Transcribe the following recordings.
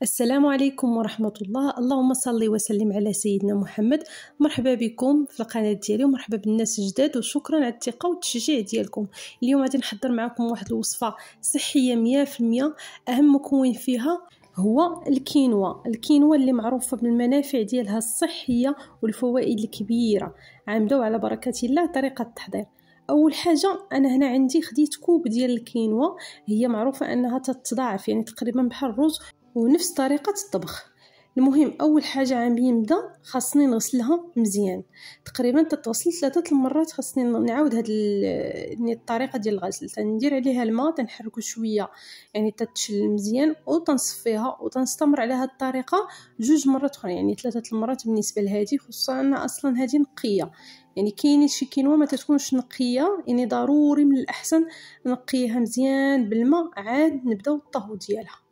السلام عليكم ورحمة الله. اللهم صل وسلم على سيدنا محمد. مرحبا بكم في القناة ديالي ومرحبا بالناس الجداد وشكرا على الثقة والتشجيع ديالكم. اليوم غادي نحضر معكم واحد الوصفة صحية 100%. أهم مكون فيها هو الكينوا اللي معروفة بالمنافع ديالها الصحية والفوائد الكبيرة. غنبداو على بركة الله. طريقة التحضير: اول حاجه انا هنا عندي خديت كوب ديال الكينوا، هي معروفه انها تتضاعف يعني تقريبا بحال الرز ونفس طريقه الطبخ. المهم اول حاجه غادي نبدا خاصني نغسلها مزيان، تقريبا تتغسل 3 المرات. خاصني نعاود هاد الطريقه ديال الغسل. تندير عليها الماء، تنحركو شويه يعني تتشل مزيان وتنصفيها وتنستمر على هاد الطريقه 2 مرات اخرى، يعني 3 المرات بالنسبه لهذه، خصوصا ان اصلا هذه نقيه. يعني كاينين شي كينوا ما تكونش نقيه، يعني ضروري من الاحسن نقيها مزيان بالماء عاد نبداو الطهو ديالها.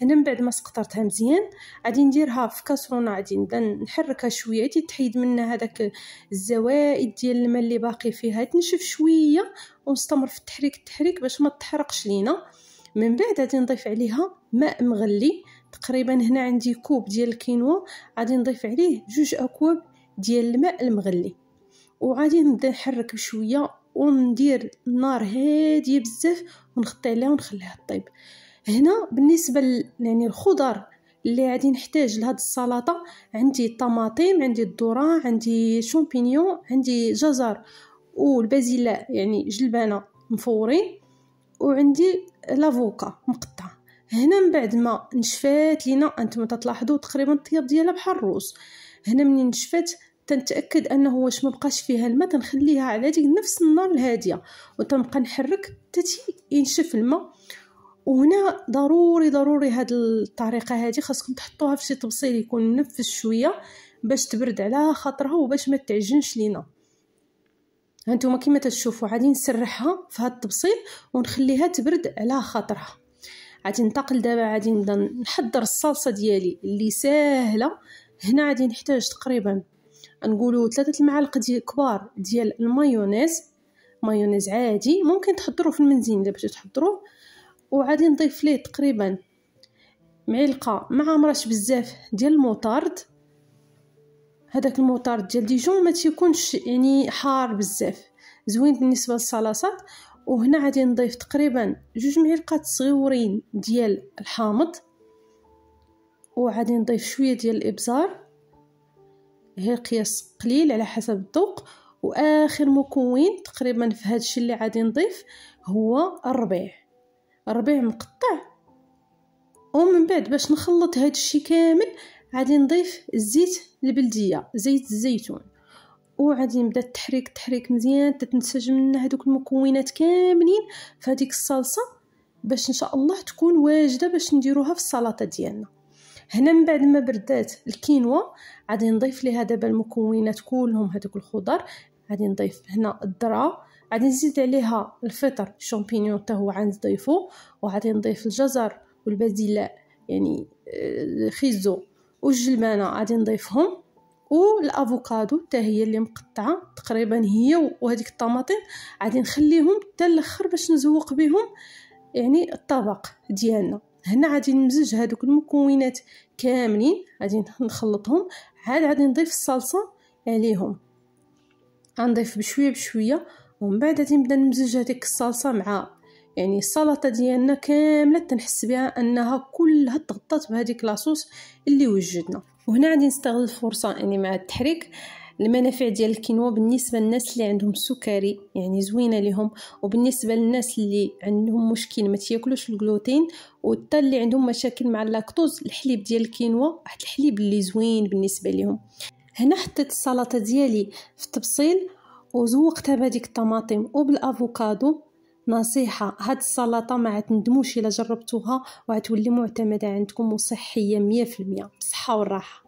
هنا من بعد ما سقطرتها مزيان غادي نديرها في كاسرونه، غادي نبدا نحركها شويه تحيد منها هذاك الزوائد ديال الماء اللي باقي فيها، تنشف شويه ونستمر في التحريك باش ما تحرقش لينا. من بعد غادي نضيف عليها ماء مغلي، تقريبا هنا عندي كوب ديال الكينوا، غادي نضيف عليه 2 اكواب ديال الماء المغلي، وغادي نبدا نحرك شويه وندير النار هاديه بزاف ونغطي عليها ونخليها طيب. هنا بالنسبه يعني الخضر اللي غادي نحتاج لهاد السلطه، عندي الطماطم، عندي الذره، عندي شامبينيون، عندي جزر والبازلاء يعني جلبانه مفورين، وعندي لافوكا مقطع. هنا من بعد ما نشفات لينا، انتم تلاحظوا تقريبا الطياب ديالها بحال الروز. هنا منين نشفات تنتاكد انه واش ما بقاش فيها الماء، تنخليها على ديك نفس النار الهاديه وتنبقى نحرك حتى ينشف الماء. وهنا ضروري هاد الطريقه هذه خاصكم تحطوها في شي طبسيل يكون منفس شويه باش تبرد على خاطرها وباش ما تعجنش لينا. هانتوما كما تشوفوا غادي نسرحها في هاد الطبسيل ونخليها تبرد على خاطرها. غادي ننتقل دابا، غادي نبدا نحضر الصلصه ديالي اللي ساهله. هنا غادي نحتاج تقريبا نقولوا 3 المعالق كبار ديال مايونيز عادي، ممكن تحضروه في المنزل الا بغيتو تحضروه. وغادي نضيف ليه تقريبا معلقه ما عمرش بزاف ديال الموطارد، هذاك الموطارد ديال ديجون ما تيكونش يعني حار بزاف، زوين بالنسبه للصلصات. وهنا غادي نضيف تقريبا 2 معالق صغيورين ديال الحامض، وغادي نضيف شويه ديال الابزار، هي قياس قليل على حسب الذوق. واخر مكون تقريبا في هذا الشيء اللي غادي نضيف هو الربيع مقطع. ومن بعد باش نخلط هذا الشيء كامل غادي نضيف الزيت البلديه، زيت الزيتون، وغادي نبدا التحريك مزيان تتنسجم لنا هذوك المكونات كاملين في هذيك الصلصه باش ان شاء الله تكون واجده باش نديروها في السلطه ديالنا. هنا من بعد ما بردات الكينوا غادي نضيف ليها دابا المكونات كلهم، هذوك الخضر. غادي نضيف هنا الذره، غادي نزيد عليها الفطر شامبينيون حتى هو غنضيفو، وغادي نضيف الجزر والبازلاء يعني خيزو والجلبانه غادي نضيفهم، والافوكادو حتى هي اللي مقطعه تقريبا هي وهذيك الطماطم غادي نخليهم حتى الاخر باش نزوق بهم يعني الطبق ديالنا. هنا غادي نمزج هذوك المكونات كاملين، غادي نخلطهم، عاد غادي نضيف الصلصه عليهم، غنضيف بشويه ومن بعد غادي نبدا نمزج هذيك الصلصه مع يعني السلطه ديالنا كامله، تنحس بها انها كلها تغطات بهذيك لاصوص اللي وجدنا. وهنا غادي نستغل الفرصه يعني مع التحريك المنافع ديال الكينوا بالنسبه للناس اللي عندهم السكري يعني زوينه لهم، وبالنسبه للناس اللي عندهم مشكل ما تياكلوش الجلوتين، وحتى اللي عندهم مشاكل مع اللاكتوز، الحليب ديال الكينوا واحد الحليب اللي زوين بالنسبه لهم. هنا حطيت السلطه ديالي في الطبسيل وزوقتها بهذيك الطماطم وبالافوكادو. نصيحه، هاد السلطه ما تندموش الا جربتوها وغتولي معتمده عندكم وصحيه 100%. بصحه والراحه.